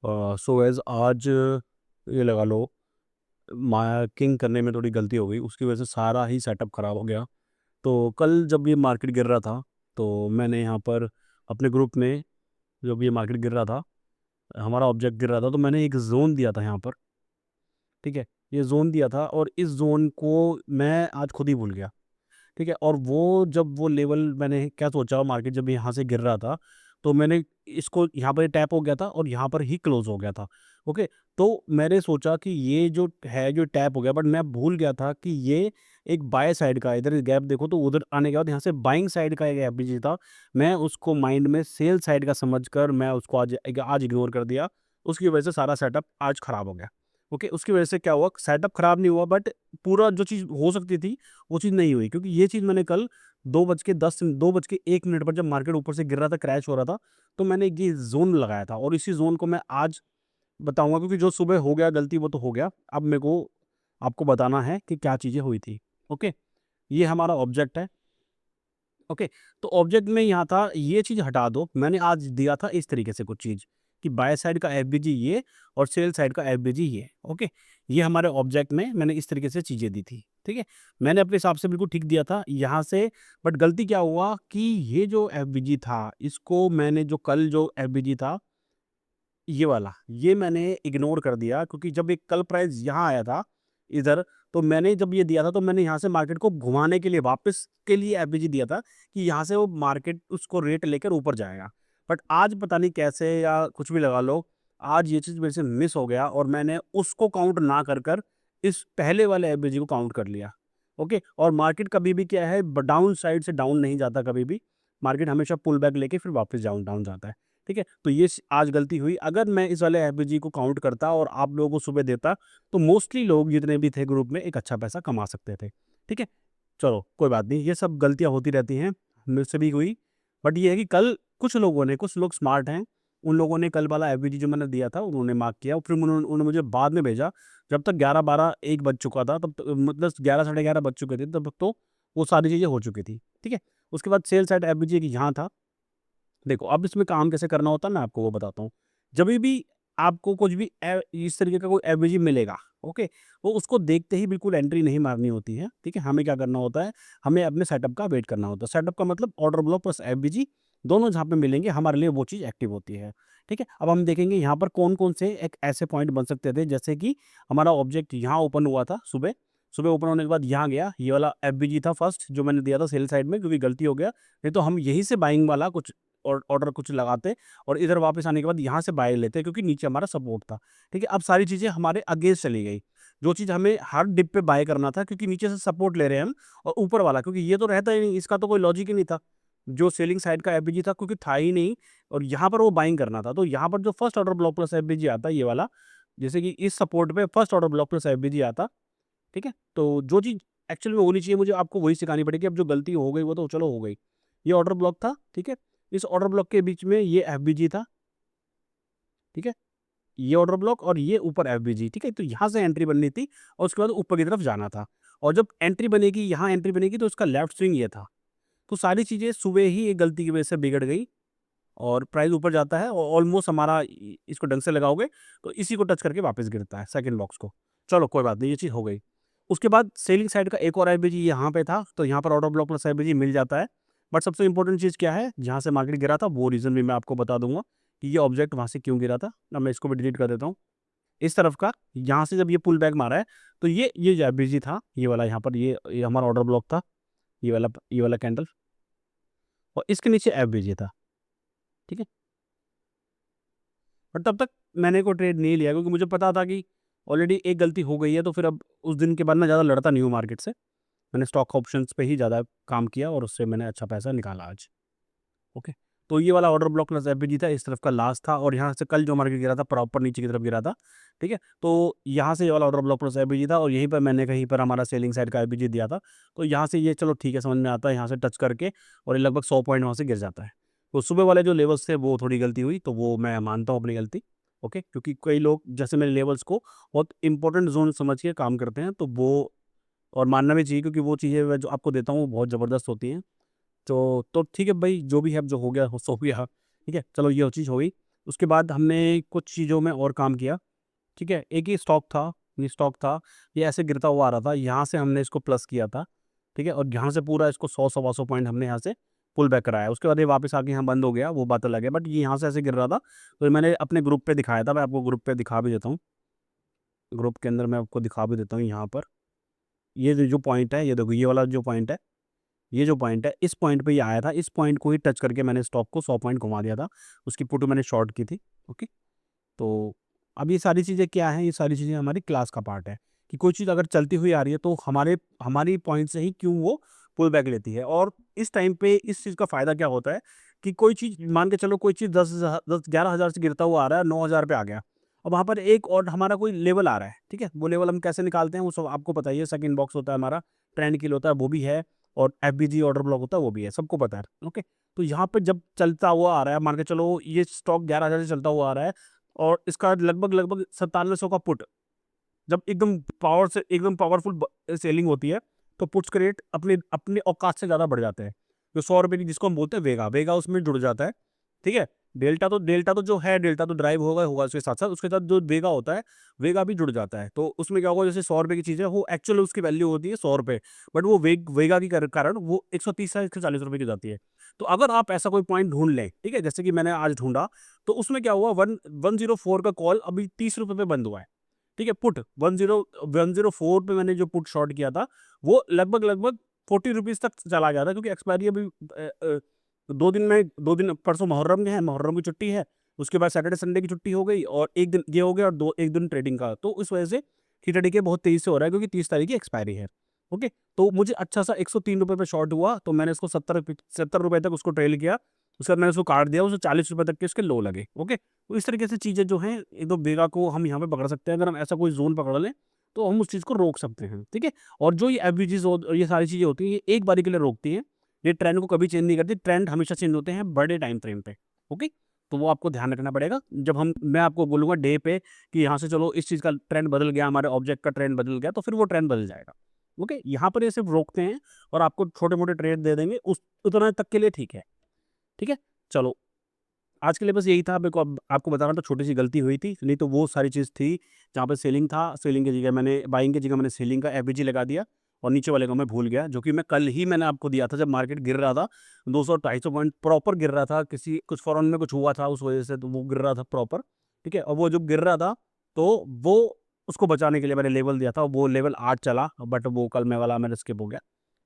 So as आज ये लगा लो मार्किंग करने में थोड़ी गलती हो गई, उसकी वजह से सारा ही सेटअप ख़राब हो गया। तो कल जब ये मार्केट गिर रहा था, तो मैंने यहाँ पर अपने ग्रुप में, जब ये मार्केट गिर रहा था, हमारा ऑब्जेक्ट गिर रहा था, तो मैंने एक ज़ोन दिया था यहाँ पर, ठीक है? ये ज़ोन दिया था और इस ज़ोन को मैं आज खुद ही भूल गया। ठीक है? और वो जब वो लेवल मैंने क्या सोचा, मार्केट जब यहाँ से गिर रहा था, तो मैंने इसको यहाँ पर टैप हो गया था और यहाँ पर ही क्लोज़ हो गया था। ओके? तो मैंने सोचा कि ये जो है, जो टैप हो गया, बट मैं भूल गया था कि ये एक बाय साइड का, इधर गैप देखो तो उधर आने के बाद यहाँ से बाइंग साइड का एक एफबीजी था। मैं उसको माइंड में सेल साइड का समझकर मैं उसको आज इग्नोर कर दिया। उसकी वजह से सारा सेटअप आज खराब हो गया। ओके? उसकी वजह से क्या हुआ, सेटअप खराब नहीं हुआ, बट पूरा जो चीज़ हो सकती थी वो चीज़ नहीं हुई, क्योंकि ये चीज़ मैंने कल 2:01 पर जब मार्केट ऊपर से गिर रहा था, क्रैश हो रहा था, तो मैंने ये ज़ोन लगाया था और इसी ज़ोन को मैं आज बताऊँगा, क्योंकि जो सुबह हो गया गलती वो तो हो गया। अब मेरे को आपको बताना है कि क्या चीज़ें हुई थी। ओके? ये हमारा ऑब्जेक्ट है। ओके? तो ऑब्जेक्ट में यहाँ था, ये चीज़ हटा दो। मैंने आज दिया था इस तरीके से कुछ चीज़ कि बाय साइड का एफबीजी ये और सेल साइड का एफबीजी ये। ओके? ये हमारे ऑब्जेक्ट में मैंने इस तरीके से चीज़ें दी थी। ठीक है? मैंने अपने हिसाब से बिल्कुल ठीक दिया था यहाँ से, बट गलती क्या हुआ कि ये जो एफबीजी था, इसको मैंने जो कल जो एफबीजी था ये वाला, ये मैंने इग्नोर कर दिया, क्योंकि जब एक कल प्राइस यहाँ आया था इधर, तो मैंने जब ये दिया था तो मैंने यहाँ से मार्केट को घुमाने के लिए वापस के लिए एफबीजी दिया था कि यहाँ से वो मार्केट उसको रेट लेकर ऊपर जाएगा। बट आज पता नहीं कैसे, या कुछ भी लगा लो, आज ये चीज़ मेरे से मिस हो गया और मैंने उसको काउंट ना कर इस पहले वाले एफबीजी को काउंट कर लिया। ओके? और मार्केट कभी भी क्या है, डाउन साइड से डाउन नहीं जाता कभी भी। मार्केट हमेशा पुल बैक लेके फिर वापस डाउन डाउन जाता है। ठीक है? तो ये आज गलती हुई। अगर मैं इस वाले एफबीजी को काउंट करता और आप लोगों को सुबह देता, तो मोस्टली लोग जितने भी थे ग्रुप में एक अच्छा पैसा कमा सकते थे। ठीक है? चलो कोई बात नहीं, ये सब गलतियाँ होती रहती हैं, मुझसे भी हुई। बट ये है कि कल कुछ लोग स्मार्ट हैं, उन लोगों ने कल वाला एफबीजी जो मैंने दिया था उन्होंने मार्क किया और फिर उन्होंने मुझे बाद में भेजा। जब तक 11, 12, 1 बज चुका था, तब मतलब 11 साढ़े 11 बज चुके थे, तब तक तो वो सारी चीज़ें हो चुकी थी। ठीक है? उसके बाद सेल साइड एफबीजी यहाँ था। देखो, अब इसमें काम कैसे करना होता है, मैं आपको वो बताता हूँ। जभी भी आपको कुछ भी इस तरीके का कोई एफबीजी मिलेगा, ओके? वो उसको देखते ही बिल्कुल एंट्री नहीं मारनी होती है, ठीक है? हमें क्या करना होता है, हमें अपने सेटअप का वेट करना होता है। सेटअप का मतलब ऑर्डर ब्लॉक प्लस एफबीजी दोनों जहाँ पे मिलेंगे, हमारे लिए वो चीज़ एक्टिव होती है, ठीक है? अब हम देखेंगे यहाँ पर कौन-कौन से एक ऐसे पॉइंट बन सकते थे, जैसे कि हमारा ऑब्जेक्ट यहाँ ओपन हुआ था सुबह। सुबह ओपन होने के बाद यहाँ गया, ये वाला एफबीजी था फर्स्ट जो मैंने दिया था सेल साइड में, क्योंकि गलती हो गया। नहीं तो हम यहीं से बाइंग वाला कुछ और ऑर्डर कुछ लगाते और इधर वापस आने के बाद यहाँ से बाय लेते, क्योंकि नीचे हमारा सपोर्ट था। ठीक है? अब सारी चीज़ें हमारे अगेंस्ट चली गई। जो चीज़ हमें हर डिप पे बाय करना था, क्योंकि नीचे से सपोर्ट ले रहे हैं हम, और ऊपर वाला क्योंकि ये तो रहता ही नहीं, इसका तो कोई लॉजिक ही नहीं था। जो सेलिंग साइड का एफबीजी था, क्योंकि था ही नहीं, और यहाँ पर वो बाइंग करना था। तो यहाँ पर जो first order block plus FBG आता है ये वाला, जैसे कि इस सपोर्ट पे first order block plus FBG आता, ठीक है? तो जो चीज़ एक्चुअल में होनी चाहिए, मुझे आपको वही सिखानी पड़ेगी। अब जो गलती हो गई वो तो चलो हो गई। ये ऑर्डर ब्लॉक था, ठीक है? इस ऑर्डर ब्लॉक के बीच में ये एफबीजी था, ठीक है? ये ऑर्डर ब्लॉक और ये ऊपर एफबीजी, ठीक है? तो यहाँ से एंट्री बननी थी और उसके बाद ऊपर की तरफ जाना था, और जब एंट्री बनेगी, यहाँ एंट्री बनेगी, तो उसका लेफ्ट स्विंग ये था। तो सारी चीज़ें सुबह ही एक गलती की वजह से बिगड़ गई और प्राइस ऊपर जाता है, और ऑलमोस्ट हमारा इसको ढंग से लगाओगे तो इसी को टच करके वापस गिरता है सेकंड बॉक्स को। चलो कोई बात नहीं, ये चीज़ हो गई। उसके बाद सेलिंग साइड का एक और एफबीजी यहाँ पे था, तो यहाँ पर ऑर्डर ब्लॉक प्लस एफबीजी मिल जाता है। बट सबसे इम्पोर्टेंट चीज़ क्या है, जहाँ से मार्केट गिरा था वो रीज़न भी मैं आपको बता दूँगा कि ये ऑब्जेक्ट वहाँ से क्यों गिरा था। अब मैं इसको भी डिलीट कर देता हूँ। इस तरफ का, यहाँ से जब ये पुल बैक मारा है, तो ये जो एफबीजी था, ये वाला यहाँ पर, ये हमारा ऑर्डर ब्लॉक था, ये वाला कैंडल, और इसके नीचे एफबीजी था, ठीक है? बट तब तक मैंने कोई ट्रेड नहीं लिया, क्योंकि मुझे पता था कि ऑलरेडी एक गलती हो गई है, तो फिर अब उस दिन के बाद मैं ज़्यादा लड़ता नहीं हूँ मार्केट से। मैंने स्टॉक ऑप्शंस पे ही ज़्यादा काम किया और उससे मैंने अच्छा पैसा निकाला आज। ओके? तो ये वाला ऑर्डर ब्लॉक प्लस एफबीजी था, इस तरफ का लास्ट था, और यहाँ से कल जो मार्केट गिरा था प्रॉपर नीचे की तरफ गिरा था, ठीक है? तो यहाँ से ये वाला ऑर्डर ब्लॉक प्लस एफबीजी था और यहीं पर मैंने कहीं पर हमारा सेलिंग साइड का एफबीजी दिया था। तो यहाँ से ये चलो ठीक है, समझ में आता है, यहाँ से टच करके और ये लगभग 100 पॉइंट वहाँ से गिर जाता है। तो सुबह वाले जो लेवल्स थे वो थोड़ी गलती हुई, तो वो मैं मानता हूँ अपनी गलती। ओके? क्योंकि कई लोग जैसे मेरे लेवल्स को बहुत इंपॉर्टेंट ज़ोन समझ के काम करते हैं, तो वो, और मानना भी चाहिए, क्योंकि वो चीज़ें मैं जो आपको देता हूँ वो बहुत ज़बरदस्त होती हैं। तो ठीक है भाई, जो भी है, अब जो हो गया सो हो गया, ठीक है? चलो ये चीज़ हो गई। उसके बाद हमने कुछ चीज़ों में और काम किया, ठीक है? एक ही स्टॉक था, ये ऐसे गिरता हुआ आ रहा था, यहाँ से हमने इसको प्लस किया था, ठीक है? और यहाँ से पूरा इसको 100 सवा 100 पॉइंट हमने यहाँ से पुल बैक कराया। उसके बाद ये वापस आके यहाँ बंद हो गया, वो बात अलग है, बट ये यहाँ से ऐसे गिर रहा था, तो ये मैंने अपने ग्रुप पे दिखाया था, मैं आपको ग्रुप पे दिखा भी देता हूँ। ग्रुप के अंदर मैं आपको दिखा भी देता हूँ यहाँ पर। ये जो पॉइंट है, ये देखो ये वाला जो पॉइंट है, ये जो पॉइंट है, इस पॉइंट पे ये आया था, इस पॉइंट को ही टच करके मैंने स्टॉक को 100 पॉइंट घुमा दिया था। उसकी पुट मैंने शॉर्ट की थी, ओके? तो अब ये सारी चीज़ें क्या हैं, ये सारी चीज़ें हमारी क्लास का पार्ट है कि कोई चीज़ अगर चलती हुई आ रही है तो हमारी पॉइंट से ही क्यों वो पुल बैक लेती है। और इस टाइम पे इस चीज़ का फ़ायदा क्या होता है कि कोई चीज़ मान के चलो, कोई चीज़ 10-11 हज़ार से गिरता हुआ आ रहा है, 9,000 पे आ गया। अब वहाँ पर एक और हमारा कोई लेवल आ रहा है, ठीक है? वो लेवल हम कैसे निकालते हैं वो सब आपको पता ही है। सेकंड बॉक्स होता है हमारा, ट्रेंड किल होता है वो भी है, और एफबीजी ऑर्डर ब्लॉक होता है वो भी है, सबको पता है, ओके? तो यहाँ पे जब चलता हुआ आ रहा है, मान के चलो ये स्टॉक 11,000 से चलता हुआ आ रहा है और इसका लगभग 9700 का पुट, जब एकदम पावरफुल सेलिंग होती है, तो पुट्स के रेट अपने अपने औकात से ज़्यादा बढ़ जाते हैं। जो 100 रुपये की जिसको हम बोलते हैं वेगा, वेगा उसमें जुड़ जाता है, ठीक है? डेल्टा तो जो है, डेल्टा तो ड्राइव होगा होगा उसके साथ-साथ, उसके साथ जो वेगा होता है, वेगा भी जुड़ जाता है। तो उसमें क्या होगा, जैसे 100 रुपये की चीज़ है, वो एक्चुअल उसकी वैल्यू होती है 100 रुपये, बट वो वेगा के कारण वो 130 से 140 रुपये की हो जाती है। तो अगर आप ऐसा कोई पॉइंट ढूँढ लें, ठीक है? जैसे कि मैंने आज ढूँढा, तो उसमें क्या हुआ, 104 का कॉल अभी 30 रुपये पे बंद हुआ है। ठीक है? पुट 104 पे मैंने जो पुट शॉर्ट किया था, वो लगभग 40 रुपीज़ तक चला गया था, क्योंकि एक्सपायरी अभी 2 दिन परसों मुहर्रम है, मुहर्रम की छुट्टी है, उसके बाद सैटरडे संडे की छुट्टी हो गई और 1 दिन ये हो गया और 1 दिन ट्रेडिंग का। तो उस वजह से थीटा डीके बहुत तेज़ी से हो रहा है, क्योंकि 30 तारीख की एक्सपायरी है। ओके? तो मुझे अच्छा-सा ₹103 पे शॉर्ट हुआ, तो मैंने इसको 70 रुपए तक उसको ट्रेल किया। उसके बाद मैंने उसको काट दिया, उसको ₹40 तक के उसके लो लगे। ओके? तो इस तरीके से चीज़ें जो हैं, एक तो बेगा को हम यहाँ पे पकड़ सकते हैं। अगर हम ऐसा कोई ज़ोन पकड़ लें, तो हम उस चीज़ को रोक सकते हैं, ठीक है? और जो ये एवरेजेस और ये सारी चीज़ें होती हैं, ये एक बारी के लिए रोकती हैं। ये ट्रेंड को कभी चेंज नहीं करती, ट्रेंड हमेशा चेंज होते हैं बड़े टाइम फ्रेम पे, ओके? तो वो आपको ध्यान रखना पड़ेगा। जब मैं आपको बोलूँगा डे पे कि यहाँ से चलो इस चीज़ का ट्रेंड बदल गया, हमारे ऑब्जेक्ट का ट्रेंड बदल गया, तो फिर वो ट्रेंड बदल जाएगा, ओके? यहाँ पर ये सिर्फ़ रोकते हैं और आपको छोटे-मोटे ट्रेड दे देंगे, उस उतना तक के लिए ठीक है, ठीक है? चलो, आज के लिए बस यही था, मेरे को अब आपको बताना था, छोटी-सी गलती हुई थी, नहीं तो वो सारी चीज़ थी, जहाँ पे सेलिंग था, सेलिंग की जगह मैंने बाइंग की जगह मैंने सेलिंग का एफबीजी लगा दिया और नीचे वाले को मैं भूल गया, जो कि मैं कल ही मैंने आपको दिया था, जब मार्केट गिर रहा था, 200-250 पॉइंट प्रॉपर गिर रहा था, कुछ फॉरेन में कुछ हुआ था, उस वजह से तो वो गिर रहा था प्रॉपर, ठीक है? और वो जब गिर रहा था, तो वो उसको बचाने के लिए मैंने लेवल दिया था, वो लेवल 8 चला, बट वो कल में वाला मेरा स्किप हो गया।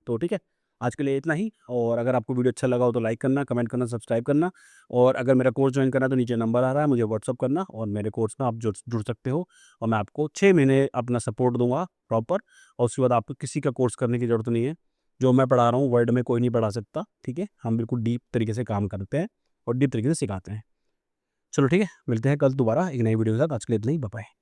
तो ठीक है, आज के लिए इतना ही, और अगर आपको वीडियो अच्छा लगा हो तो लाइक करना, कमेंट करना, सब्सक्राइब करना, और अगर मेरा कोर्स जॉइन करना है तो नीचे नंबर आ रहा है, मुझे व्हाट्सअप करना और मेरे कोर्स में आप जुड़ सकते हो, और मैं आपको 6 महीने अपना सपोर्ट दूँगा प्रॉपर, और उसके बाद आपको किसी का कोर्स करने की ज़रूरत नहीं है। जो मैं पढ़ा रहा हूँ वर्ल्ड में कोई नहीं पढ़ा सकता, ठीक है? हम बिल्कुल डीप तरीके से काम करते हैं और डीप तरीके से सिखाते हैं। चलो ठीक है, मिलते हैं कल दोबारा एक नई वीडियो के साथ। आज के लिए इतना ही, बाय बाय।